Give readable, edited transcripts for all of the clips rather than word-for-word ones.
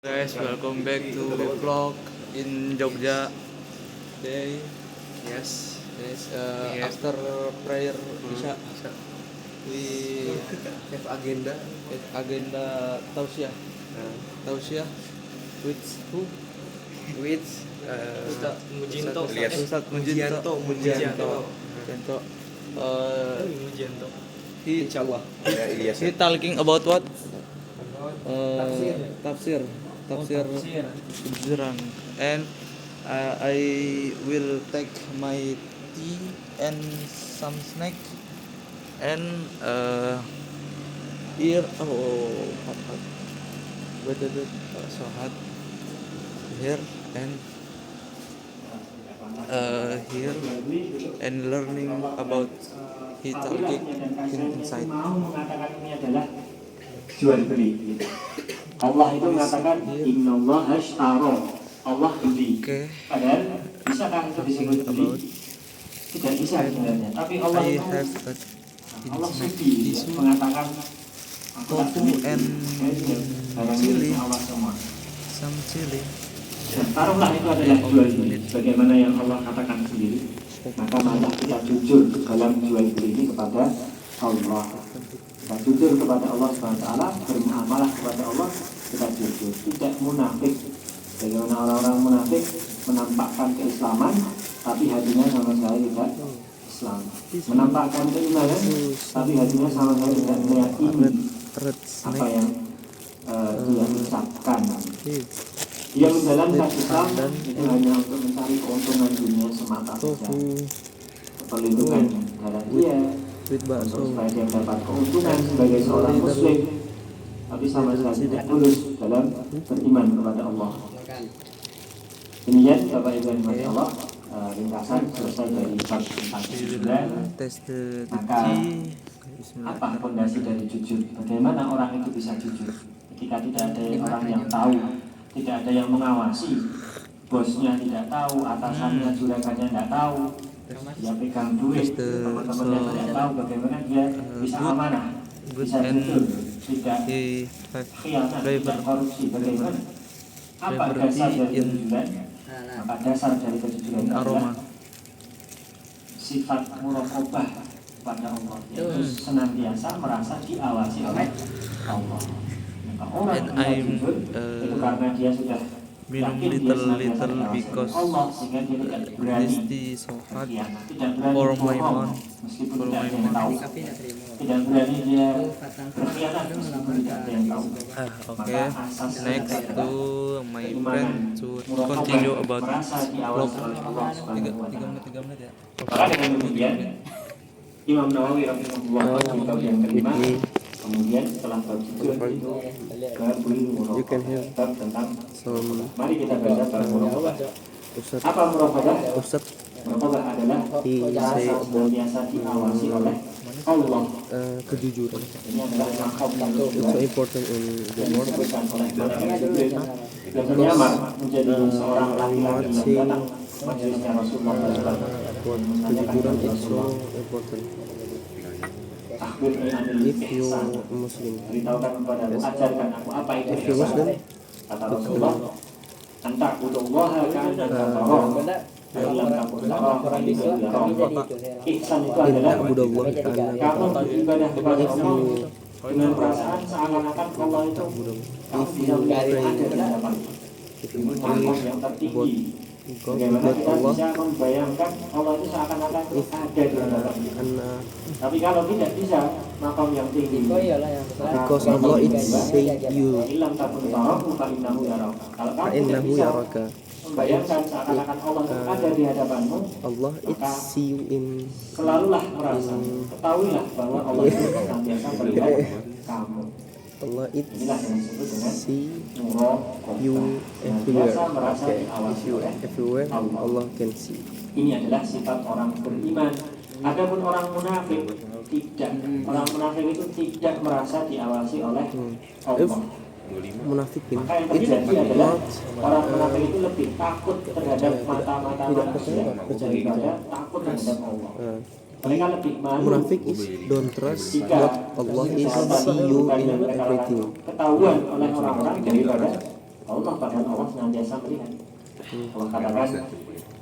Guys, welcome back to the vlog in Jogja today. Yes, after prayer Isya we have agenda tausiah. Tausiah with who? With Ustaz Mujinto. Ustaz Mujianto. Mujianto. He Insyaallah. he talking about what? Tafsir Quran, and I will take my tea and some snack and here sholat here and here and learning about he talking inside. Mau mengatakan ini adalah jual beli. Allah itu mengatakan innallaha ashtara. Allah beli. Padahal bisakah itu disebut beli? Tidak bisa sebenarnya. Tapi Allah itu Allah sendiri mengatakan Tofu and chili, some chili. Taruhlah itu adalah jual beli. Bagaimana yang Allah katakan sendiri. Maka marilah kita jujur dalam jual beli ini kepada Allah. Kita jujur kepada Allah SWT, bermuamalah kepada Allah, kita jujur, tidak munafik. Bagaimana orang-orang munafik menampakkan keislaman, tapi hatinya sama sekali tidak Islam. Menampakkan keimanan, tapi hatinya sama sekali tidak meyakini apa yang dia ucapkan. Dia menjalankan Islam itu hanya untuk mencari keuntungan dunia semata saja. Perlindungan darah dia, supaya dia mendapat keuntungan sebagai seorang muslim, tapi sama sekali tidak tulus dalam beriman kepada Allah. Demikian Bapak Ibu yang Masya Allah, ringkasan selesai dari bab tentang kejujuran. Maka apa fondasi dari jujur? Bagaimana orang itu bisa jujur ketika tidak ada orang yang tahu, tidak ada yang mengawasi, bosnya tidak tahu, atasannya, juragannya tidak tahu, dia pegang duit, teman-temannya tidak tahu bagaimana dia bisa amanah, bisa jujur, tidak khianat, tidak korupsi. Bagaimana? Apa dasar dari kejujuran? Maka dasar dari kejujuran adalah sifat muraqabah pada Allah, yaitu senantiasa merasa diawasi oleh Allah. Maka orang yang jujur itu karena dia sudah minum yakin dia senantiasa diawasi because oleh Allah, sehingga dia tidak berani so hard berkhianat, tidak berani for my bohong mouth, meskipun tidak ada yang tahu, tidak berani dia berkhianat meskipun tidak ada yang tahu. Okay, next to my friend to continue about merasa diawasi vlog. oleh Allah Subhanahu wa Ta'ala. 3 menit ya. Maka dengan demikian Imam Nawawi rahimahullah di bab yang kelima, kemudian setelah bab jujur itu bab muraqabah, bab tentang mari kita baca bab muraqabah. Apa muraqabah? Muraqabah adalah merasa senantiasa diawasi oleh Allah. Kejujuran. Ini adalah maqam yang It's so important in the world. disebutkan oleh Malaikat Jibril yang menyamar menjadi seorang laki-laki yang datang majelisnya Rasulullah SAW. Kejujuran is so important. Akhbirni anil If you ihsan. Muslim, Beritahukan kepadaku, ajarkan aku apa itu if you Muslim, kata Rasulullah, anta'budullaha ka'annaka tarahu, fa in lam takun tarahu fa innahu yaraka. Ihsan itu adalah Abdullah kamu beribadah kepada Allah dengan perasaan seakan-akan Allah itu kamu bisa melihat ada di hadapan. if Ini you makam believe yang God, tertinggi. God, Bagaimana that kita Allah bisa membayangkan Allah itu seakan-akan ada di hadapan kita. and Tapi kalau tidak bisa, makam yang tinggi. because Allah it say you Ilam takun tarahu fa innahu yaraka. Kalau kamu tidak فإنه bisa يراك. membayangkan seakan-akan Allah itu ada di hadapanmu, Allah it see you in selalulah merasa, ketahuilah bahwa Allah itu senantiasa melihat kamu. Allah it Inilah yang disebut dengan see muraqabah. you everywhere. Senantiasa merasa Okay, if diawasi you oleh everywhere, Allah can see. Ini adalah sifat orang beriman. Adapun orang munafik tidak. Orang munafik itu tidak merasa diawasi oleh Allah. Munafikin Maka yang it terjadi adalah not orang munafik itu lebih takut terhadap mata-mata tidak manusia percaya daripada takut terhadap Allah. Mereka lebih malu munafik is don't trust jika what Allah is see you in everything. ketahuan oleh orang-orang daripada Allah, padahal Allah senantiasa melihat. Allah katakan,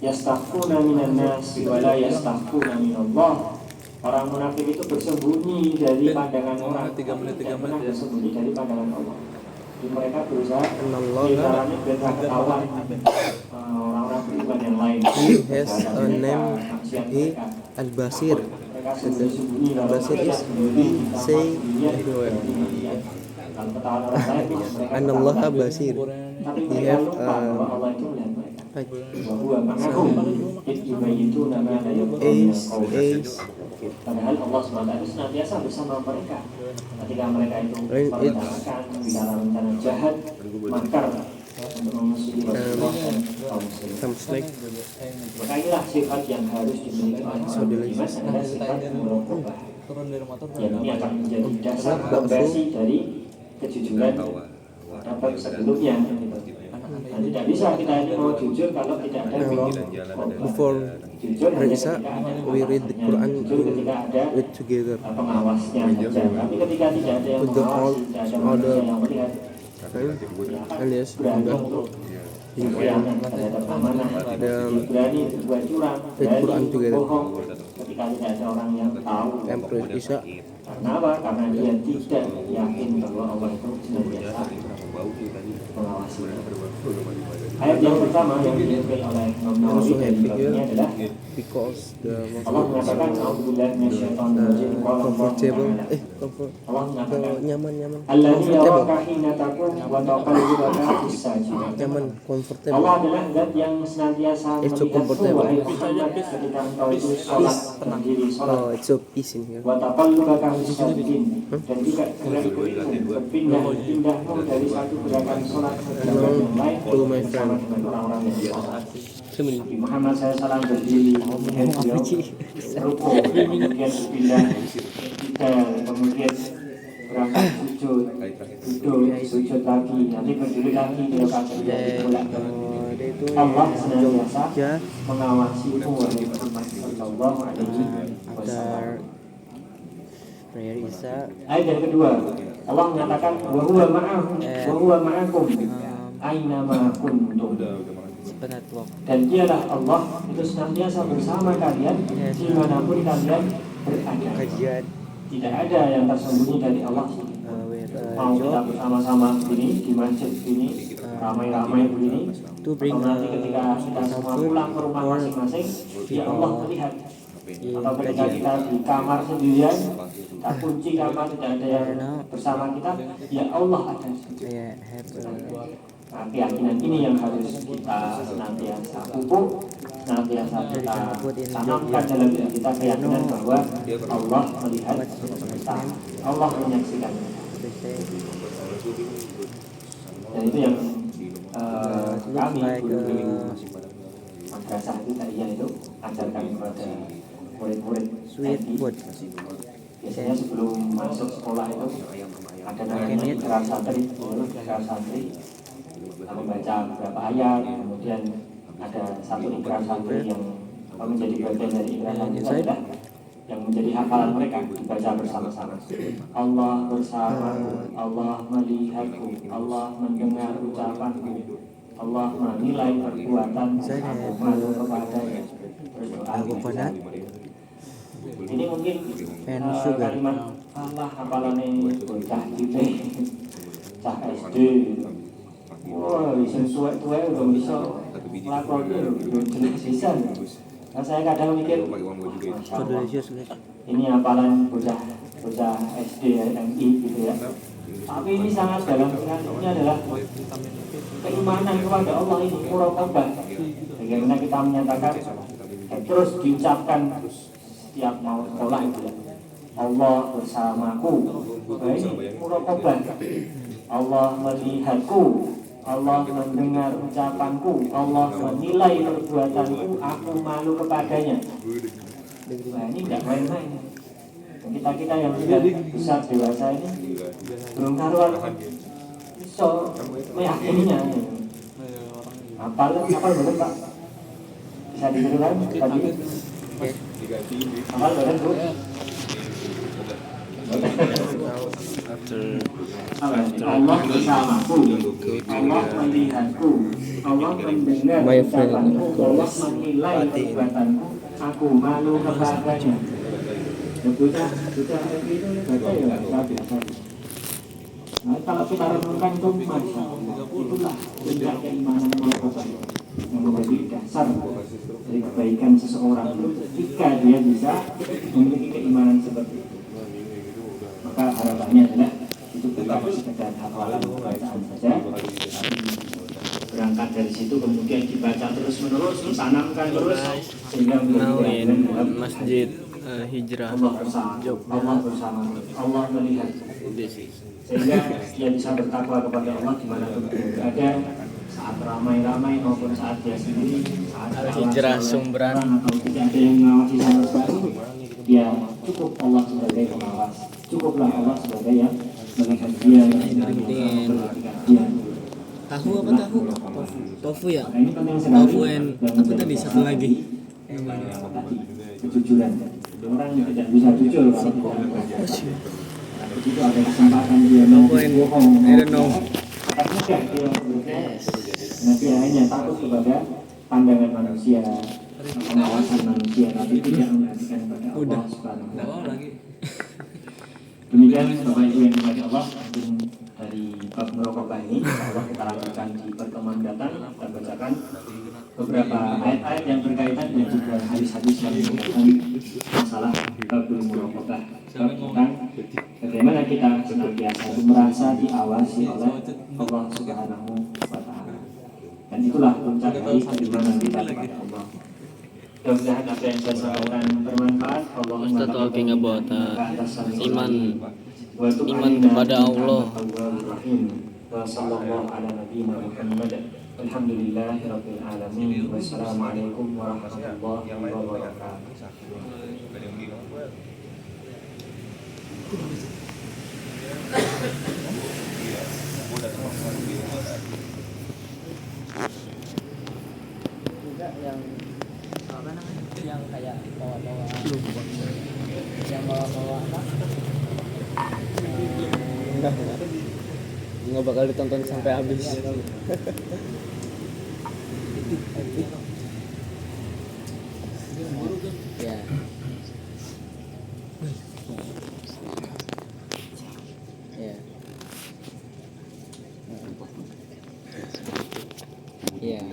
yastaghfuna minan nas wa la yastaghfuna minallah. Orang munafik itu bersembunyi dari pandangan orang, tidak pernah bersembunyi dari pandangan Allah. Jadi mereka berusaha caranya biar ketahuan orang-orang beriman yang lain. He has a name, Al-Basir. Mereka sembunyi kalau Al-Basir mereka is sembunyi say everywhere. Kalau ketahuan orang lain, mereka Anallah Basir. tapi He mereka have lupa bahwa Allah itu melihat mereka. like Bahwa ma'ahum itu namanya Ace. padahal Allah SWT itu senantiasa bersama mereka ketika mereka itu When it's merencanakan rencana jahat, makar untuk memusuhi Rasulullah dan kaum muslimin. comes like Maka inilah sifat yang harus dimiliki oleh orang beriman, adalah sifat muraqabah. Yang ini akan menjadi dasar fondasi dari kejujuran dapat sebelumnya. Dan tidak bisa kita ini mau jujur kalau tidak ada before jujur hanya Risa, ketika ada we read the Quran jujur ketika ada read together. pengawasnya saja. Tapi ketika tidak ada yang With the mengawasi, tidak ada manusia yang melihat, Alias berani untuk berkhianat terhadap amanah, dan berani berbuat curang, read Quran berani together. bohong ketika tidak ada orang yang tahu. Emperor Isa Karena apa? Karena dia tidak yakin bahwa Allah itu senantiasa mengawasi. Ayat yang pertama yang dinukil oleh Imam Nawawi dari babnya adalah because the Allah mengatakan A'udzubillahi minasyaitonirrajim. comfortable Allah mengatakan nyaman Allazi comfortable yaraka hina taqum wa taqallubaka fis sajidin. nyaman comfortable Allah adalah zat yang senantiasa It's so melihatmu comfortable. wahai Muhammad ketika engkau itu sholat, berdiri sholat. oh it's so peace in here Wa taqallubaka fis sajidin. Dan juga gerak-gerikmu berpindah-pindahmu dari satu gerakan sholat ke gerakan yang lain bersama dengan orang-orang yang sholat. Nabi Muhammad SAW berdiri, kemudian beliau rukuk, kemudian berpindah kemudian berangkat sujud, duduk, sujud lagi, nanti berdiri lagi, beliau akan bolak Allah senantiasa mengawasimu wahai Muhammad sallallahu alaihi wasallam. prayer Isa Ayat yang kedua, Allah menyatakan wa huwa ma'akum aina ma kuntum. Dan dialah Allah itu senantiasa bersama kalian dimanapun kalian berada. kajian Tidak ada yang tersembunyi dari Allah. Mau kita bersama-sama begini di masjid begini, ramai-ramai begini, atau nanti ketika kita semua pulang ke rumah masing-masing, ya Allah melihat. Atau ketika kita di kamar sendirian, kita kunci kamar, tidak ada yang bersama kita, ya Allah ada. Nah, keyakinan ini yang harus kita senantiasa pupuk, senantiasa kita tanamkan dalam diri kita, keyakinan bahwa Allah melihat kita, Allah menyaksikan. Dan itu yang kami guru madrasah kita itu ajarkan kepada murid-murid TNI. Biasanya sebelum masuk sekolah itu ada namanya ikrar santri, membaca beberapa ayat, kemudian ada satu ikrar santri yang menjadi bagian dari ikrar santri adalah yang menjadi hafalan mereka dibaca bersama-sama. Allah bersamaku, Allah melihatku, Allah mendengar ucapanku, Allah menilai perbuatanku, aku malu kepadanya. Berdoa. Ini mungkin kalimat Allah hafalannya bocah gitu, cah SD. Wah, bisa tua-tua udah bisa melakukannya udah jelas sisan. Nah, saya kadang mikir, ini hafalan bocah SD MI gitu ya. Tapi ini sangat dalam ini adalah keimanan kepada Allah ini, muraqabah. Bagaimana kita menyatakan terus diucapkan setiap mau sekolah itu ya. Allah bersamaku. Ini muraqabah. Allah melihatku. Allah mendengar ucapanku, Allah menilai perbuatanku, aku malu kepadanya. Nah, ini tidak main-main. Kita yang sudah besar dewasa ini belum karuan so meyakininya. Hafal betul Pak? Bisa diteruskan tadi? Hafal betul Bu? After Allah bersamaku, Allah melihatku, Allah mendengar My friend, ucapanku, of Allah course. menilai perbuatanku. Aku malu kepadanya. Ya sudah itu baca ya nggak biasa. Nah, kalau kita renungkan itu masa itulah puncak keimanan murokobah yang menjadi dasar dari kebaikan seseorang jika dia bisa memiliki keimanan seperti itu. Maka harapannya adalah itu bukan sekedar hafalan bacaan saja, tapi berangkat dari situ kemudian dibaca terus menerus, ditanamkan terus sehingga Now menjadi in dalam Masjid Hijrah. Allah bersama, Allah melihat, sehingga dia bisa bertakwa kepada Allah dimanapun dia berada, saat ramai-ramai maupun saat dia sendiri, saat Hijrah Sumberan. atau tidak ada yang mengawasi sama sekali, dia cukup Allah sebagai pengawas, cukuplah Allah sebagai yang melihat dia, yang memperhatikan dia. Tahu apa tahu? Tofu ya? Nah, ini penting sekali. Tofu and apa tadi satu lagi? Tadi kejujuran. Orang yang tidak bisa jujur kalau tidak membaca. Nah, begitu ada kesempatan dia mau bohong, I don't know. tak mudah dia berbohong. Nah, dia hanya takut kepada pandangan manusia, pengawasan manusia, tapi tidak memperhatikan kepada Allah Subhanahu wa Ta'ala. Demikian Bapak Ibu yang dimuliakan Allah, mungkin dari bab muraqabah ini Allah kita lanjutkan di pertemuan datang. Kita bacakan beberapa ayat-ayat yang berkaitan dan juga hadis-hadis yang berkaitan masalah babul muraqabah, tentang bagaimana kita senantiasa merasa diawasi oleh Allah Subhanahu wa Ta'ala. Dan itulah puncak dari keimanan kita kepada Allah. Mudah-mudahan apa yang saya sampaikan bermanfaat. Kita talking about iman kepada Allah. Alhamdulillahirabbil alamin. Wassalamualaikum warahmatullahi wabarakatuh. Yang kayak bawa-bawa yang bawa-bawa apa? Nggak bakal ditonton sampai habis. Ya. Ya. Ya.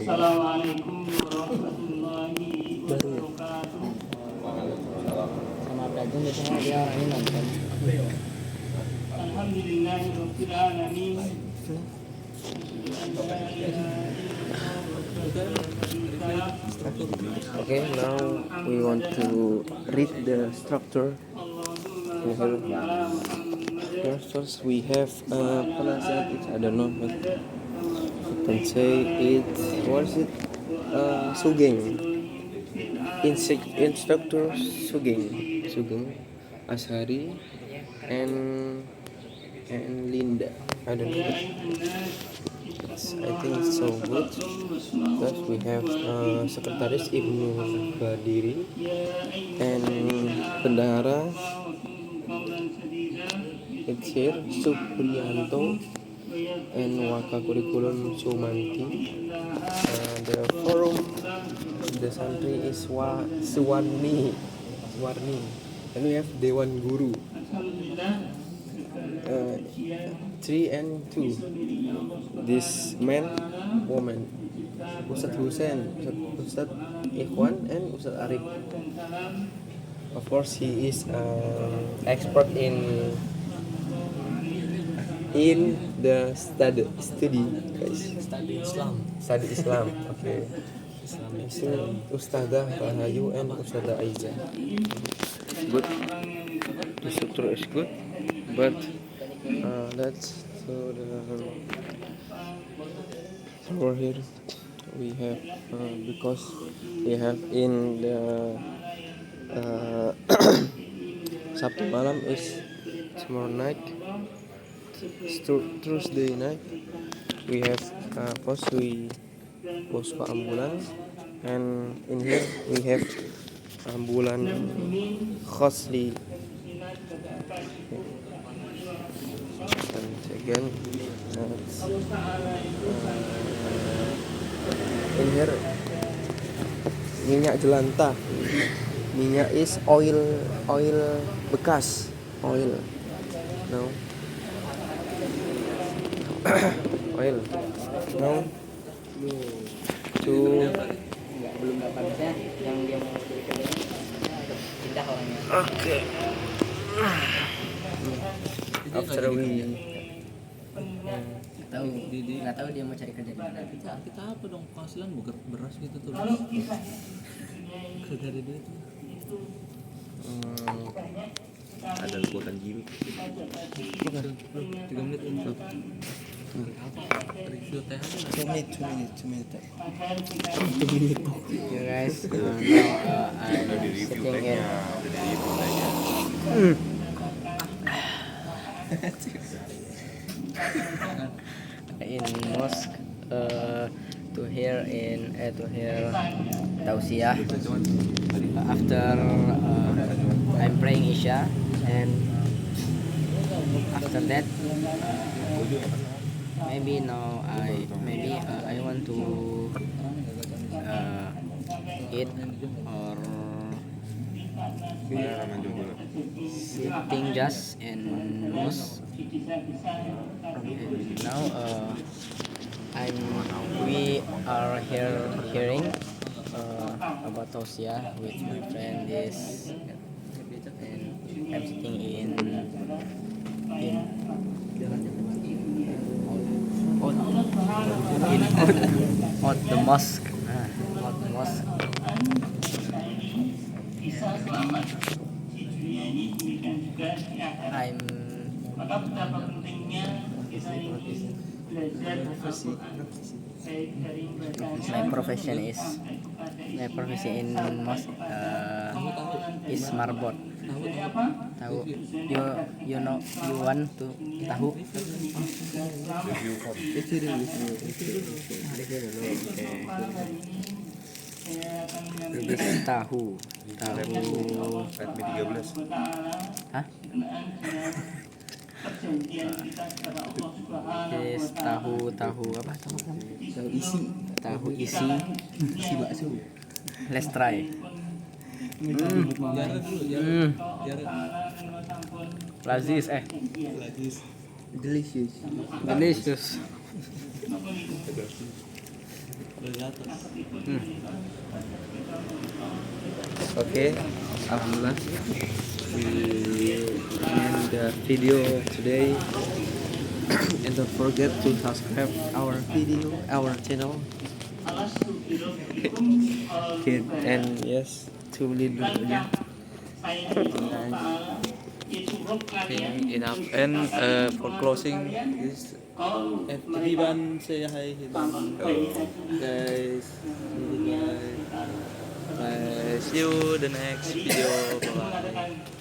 Assalamualaikum warahmatullahi wabarakatuh. Sama Dagung biasanya dia orang ini nonton. Alhamdulillahirabbil alamin. Okay, now we want to read the structure. First we have I don't know what you can say it. What is it? Sugeng. Instructor Sugeng, Ashari, and Linda. I don't know. I think it's so good. Plus we have Sekretaris Ibnu Badiri and Bendahara it's here Supriyanto and Waka Kurikulum Sumanti. The forum the santri is Suwarni, and we have Dewan Guru 3 and 2. This man, woman, Ustadz Husain, Ustadz Ikhwan, and Ustadz Arif. Of course, he is expert in the study, guys. Study Islam. Okay. Ustadzah Rahayu and Ustadzah Aiza. Good. the structure is good, but let's to the over here we have because we have in the Sabtu malam is tomorrow night, Thursday night. We have posko ambulan, and in here we have ambulan khosli. And again, in here minyak jelantah. Minyak is oil bekas, oil. No. Oil. No. To belum dapat ya yang dia mau pindah orangnya. okay. After we nggak tahu dia mau cari kerja di mana. Kita apa dong penghasilan beras gitu tuh. Kerja dari dia tuh. ada buatan gini. 3 menit untuk review teh aja. 2 minutes. You guys, now I'm sitting in mosque to hear tausiah after I'm praying Isya, and after that maybe now I want to eat or sitting just in mosque. And now we are hearing about tausiah with my friend this, and I'm sitting in the mosque. The mosque. My profession in mosque is marbot. Tahu? You know, you want to tahu? This tahu. Redmi 13. Hah? This tahu apa? Tahu isi bakso. Let's try. Lazis delicious. Okay, alhamdulillah we end the video today, and don't forget to subscribe our channel. Okay, and yes, to lead the Okay, enough. And for closing is everyone say hi. Guys, bye. See you the next video. Bye.